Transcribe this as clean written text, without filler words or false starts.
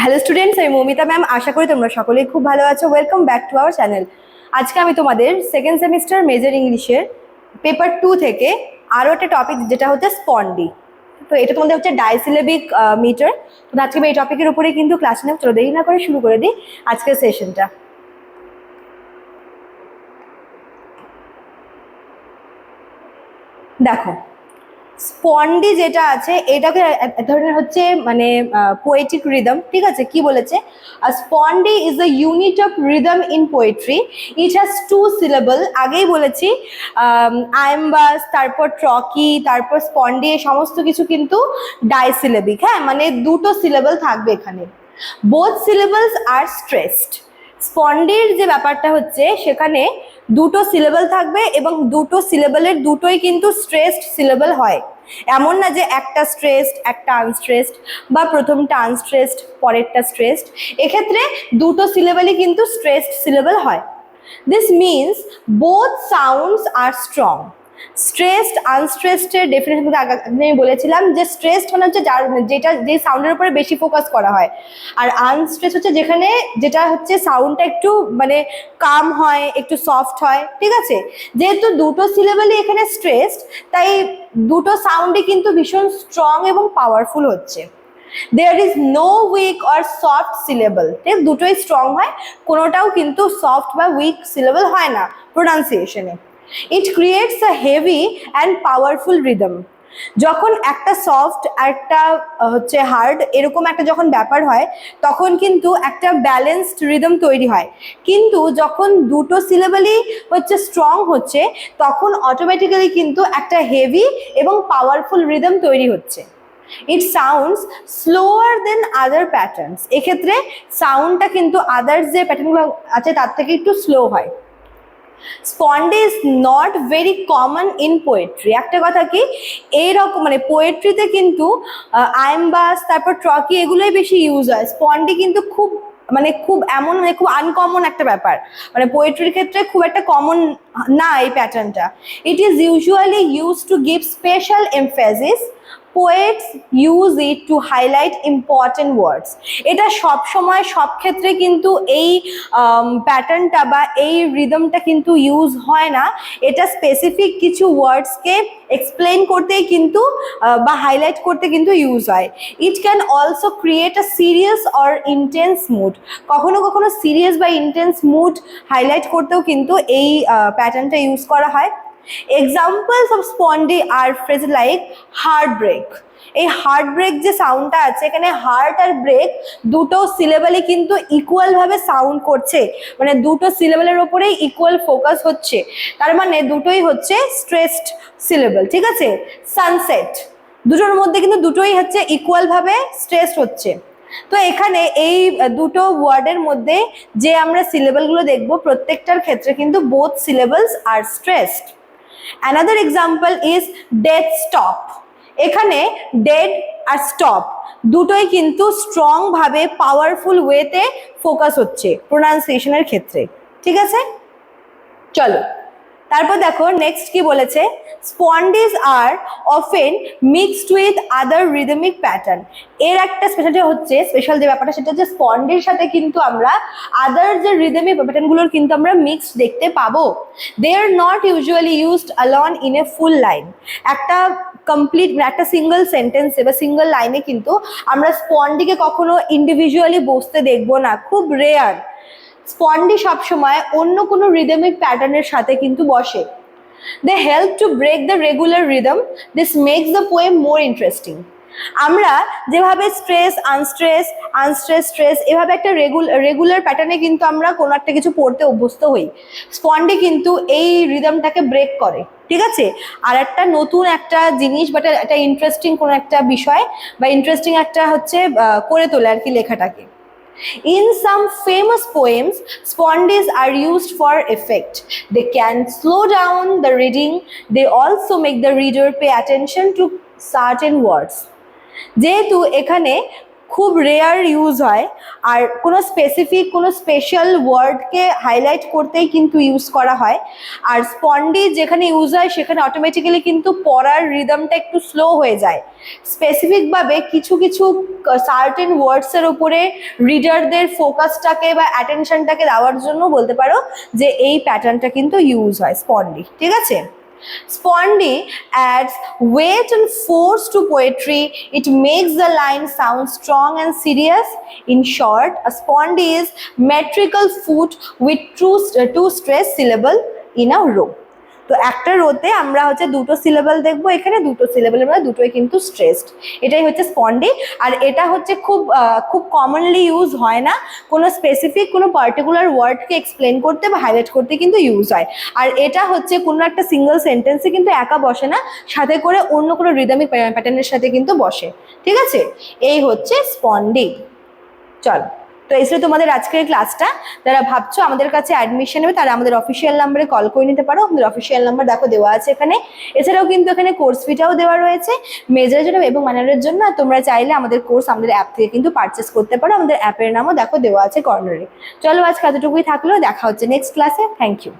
Hello students, আমি Moumita ma'am. আশা করি তোমরা সকলেই খুব ভালো আছো। Welcome back to our channel. আজকে আমি তোমাদের সেকেন্ড সেমিস্টার মেজর ইংলিশের পেপার 2 থেকে আরও একটা টপিক, যেটা হচ্ছে স্পন্ডি। তো এটা তোমাদের হচ্ছে ডাইসিলেবিক মিটার। তো আজকে আমি এই টপিকের উপরেই কিন্তু ক্লাস নেব। চলো দেরি না করে শুরু করে দিই আজকের সেশনটা। দেখো, স্পন্ডি যেটা আছে এটাকে এক ধরনের হচ্ছে মানে পোয়েটিক রিদম। ঠিক আছে, কি বলেছে? স্পন্ডি is the unit of rhythm in poetry. It has to syllable. আগেই বলেছি আইম্বাস, তারপর ট্রকি, তারপর স্পন্ডি, এই সমস্ত কিছু কিন্তু ডাইসিলেবিক। হ্যাঁ, মানে দুটো সিলেবল থাকবে এখানে। Both syllables are stressed. স্পন্ডির যে ব্যাপারটা হচ্ছে, সেখানে দুটো সিলেবল থাকবে এবং দুটো সিলেবলের দুটোই কিন্তু স্ট্রেসড সিলেবল হয়। এমন না যে একটা স্ট্রেসড একটা আনস্ট্রেসড, বা প্রথমটা আনস্ট্রেসড পরেরটা স্ট্রেসড। এক্ষেত্রে দুটো সিলেবলই কিন্তু স্ট্রেসড সিলেবল হয়। This means both sounds are strong. Stressed আনস্ট্রেসডের ডেফিনেশন আমি বলেছিলাম যে স্ট্রেসড মানে হচ্ছে যে সাউন্ডের উপরে বেশি ফোকাস করা হয়, আর আনস্ট্রেসড হচ্ছে যেটা হচ্ছে সাউন্ডটা একটু মানে কাম হয়, একটু সফট হয়। ঠিক আছে, যেহেতু দুটো সিলেবলই এখানে স্ট্রেসড, তাই দুটো সাউন্ডই কিন্তু ভীষণ স্ট্রং এবং পাওয়ারফুল হচ্ছে। There is no weak or soft syllable. ঠিক, দুটোই স্ট্রং হয়, কোনোটাও কিন্তু সফট বা উইক সিলেবল হয় না প্রোনাউন্সিয়েশনে। It creates a heavy and powerful rhythm. যখন একটা সফট আর একটা হচ্ছে হার্ড, এরকম একটা যখন ব্যাপার হয়, তখন কিন্তু একটা ব্যালেন্সড রিদম তৈরি হয়। কিন্তু যখন দুটো সিলেবলই হচ্ছে স্ট্রং হচ্ছে, তখন অটোমেটিক্যালি কিন্তু একটা হেভি এবং পাওয়ারফুল রিদম তৈরি হচ্ছে। It sounds slower than other patterns. এক্ষেত্রে সাউন্ডটা কিন্তু আদার্স যে প্যাটার্নগুলো আছে তার থেকে একটু স্লো হয়। স্পন্ডি is not very common in poetry. একটা কথা কি, এইরকম মানে পোয়েট্রিতে কিন্তু আইম্বাস, তারপর ট্রকি, এগুলোই বেশি ইউজ হয়। স্পন্ডি কিন্তু খুব খুব আনকমন একটা ব্যাপার, মানে পোয়েট্রির ক্ষেত্রে খুব একটা কমন না এই প্যাটার্নটা। It is usually use to give special emphasis. Poets use it to highlight important words. এটা সব সময় সব ক্ষেত্রে কিন্তু এই প্যাটার্নটা বা এই রিদমটা কিন্তু ইউজ হয় না। এটা স্পেসিফিক কিছু ওয়ার্ডসকে এক্সপ্লেন করতেই কিন্তু বা হাইলাইট করতে কিন্তু ইউজ হয়। It can also create a serious or intense mood. কখনো কখনো সিরিয়াস বা ইন্টেন্স মুড হাইলাইট করতেও কিন্তু এই প্যাটার্নটা ইউজ করা হয়। Examples of spondee are phrase like heart break. এই হার্ট ব্রেক যে সাউন্ডটা আছে, এখানে হার্ট আর ব্রেক দুটো সিলেবলে কিন্তু ইকুয়াল ভাবে সাউন্ড করছে, মানে দুটো সিলেবলের ওপরেই ইকুয়াল ফোকাস হচ্ছে, তার মানে দুটোই হচ্ছে স্ট্রেসড সিলেবল। ঠিক আছে, সানসেট, দুটোর মধ্যে কিন্তু দুটোই হচ্ছে ইকুয়াল ভাবে স্ট্রেসড হচ্ছে। তো এখানে এই দুটো ওয়ার্ডের মধ্যে যে আমরা সিলেবলগুলো দেখবো, প্রত্যেকটার ক্ষেত্রে কিন্তু both syllables are stressed. Another example is dead stop. এখানে ডেড আর স্টপ দুটোই কিন্তু স্ট্রং ভাবে পাওয়ারফুল ওয়েতে ফোকাস হচ্ছে প্রোনাউন্সিয়েশনের ক্ষেত্রে। ঠিক আছে, চলো তারপর দেখো নেক্সট কি বলেছে। Spondees are often mixed with other rhythmic pattern. এর একটা স্পেশাল যে ব্যাপারটা, সেটা হচ্ছে স্পন্ডির সাথে কিন্তু আমরা আদার যে রিদমিক প্যাটার্নগুলোর কিন্তু আমরা মিক্সড দেখতে পাবো। They are not usually used alone in a full line. একটা কমপ্লিট একটা সিঙ্গল সেন্টেন্সে বা সিঙ্গল লাইনে কিন্তু আমরা স্পন্ডিকে কখনো ইন্ডিভিজুয়ালি বসতে দেখবো না, খুব রেয়ার। স্পন্ডি সবসময় অন্য কোনো রিদমিক প্যাটার্নের সাথে কিন্তু বসে। They help to break the regular rhythm. This makes the poem more interesting. আমরা যেভাবে স্ট্রেস আনস্ট্রেস আনস্ট্রেস স্ট্রেস এভাবে একটা রেগুলার প্যাটার্নে কিন্তু আমরা কোনো একটা কিছু পড়তে অভ্যস্ত হই, স্পন্ডি কিন্তু এই রিদমটাকে ব্রেক করে। ঠিক আছে, আর একটা নতুন একটা জিনিস বা একটা ইন্টারেস্টিং কোনো একটা বিষয় বা ইন্টারেস্টিং একটা হচ্ছে করে তোলে আর কি লেখাটাকে। In some famous poems, spondies are used for effect. They can slow down the reading. They also make the reader pay attention to certain words. যেহেতু এখানে খুব রেয়ার ইউজ হয়, আর কোনো স্পেসিফিক কোনো স্পেশাল ওয়ার্ডকে হাইলাইট করতেই কিন্তু ইউজ করা হয়। আর স্পন্ডি যেখানে ইউজ হয় সেখানে অটোমেটিক্যালি কিন্তু পড়ার রিদমটা একটু স্লো হয়ে যায়। স্পেসিফিকভাবে কিছু কিছু সার্টেন ওয়ার্ডসের উপরে রিডারদের ফোকাসটাকে বা অ্যাটেনশনটাকে দেওয়ার জন্য বলতে পারো যে এই প্যাটার্নটা কিন্তু ইউজ হয় স্পন্ডি, ঠিক আছে? Spondy adds weight and force to poetry. It makes the line sound strong and serious. In short, a spondy is metrical foot with two stressed syllable in a row. তো একটা রোতে আমরা হচ্ছে দুটো সিলেবল দেখবো, এখানে দুটো সিলেবলের মধ্যে দুটোই কিন্তু স্ট্রেসড, এটাই হচ্ছে স্পন্ডি। আর এটা হচ্ছে খুব কমনলি ইউজ হয় না, কোনো স্পেসিফিক কোনো পার্টিকুলার ওয়ার্ডকে এক্সপ্লেন করতে বা হাইলাইট করতে কিন্তু ইউজ হয়। আর এটা হচ্ছে কোনো একটা সিঙ্গেল সেন্টেন্সে কিন্তু একা বসে না, সাথে করে অন্য কোনো রিদমিক প্যাটার্নের সাথে কিন্তু বসে, ঠিক আছে? এই হচ্ছে স্পন্ডি। চল, তো এই ছিল তোমাদের আজকের ক্লাসটা। যারা ভাবছো আমাদের কাছে অ্যাডমিশন নেবে তারা আমাদের অফিসিয়াল নাম্বারে কল করে নিতে পারো, আমাদের অফিসিয়াল নাম্বার দেখো দেওয়া আছে এখানে। এছাড়াও কিন্তু এখানে কোর্স ফিটাও দেওয়া রয়েছে মেজরের জন্য এবং মাইনরের জন্য। আর তোমরা চাইলে আমাদের কোর্স আমাদের অ্যাপ থেকে কিন্তু পারচেস করতে পারো, আমাদের অ্যাপের নামও দেখো দেওয়া আছে কর্নারে। চলো আজকে এতটুকুই থাকলো, দেখা হচ্ছে নেক্সট ক্লাসে। Thank you.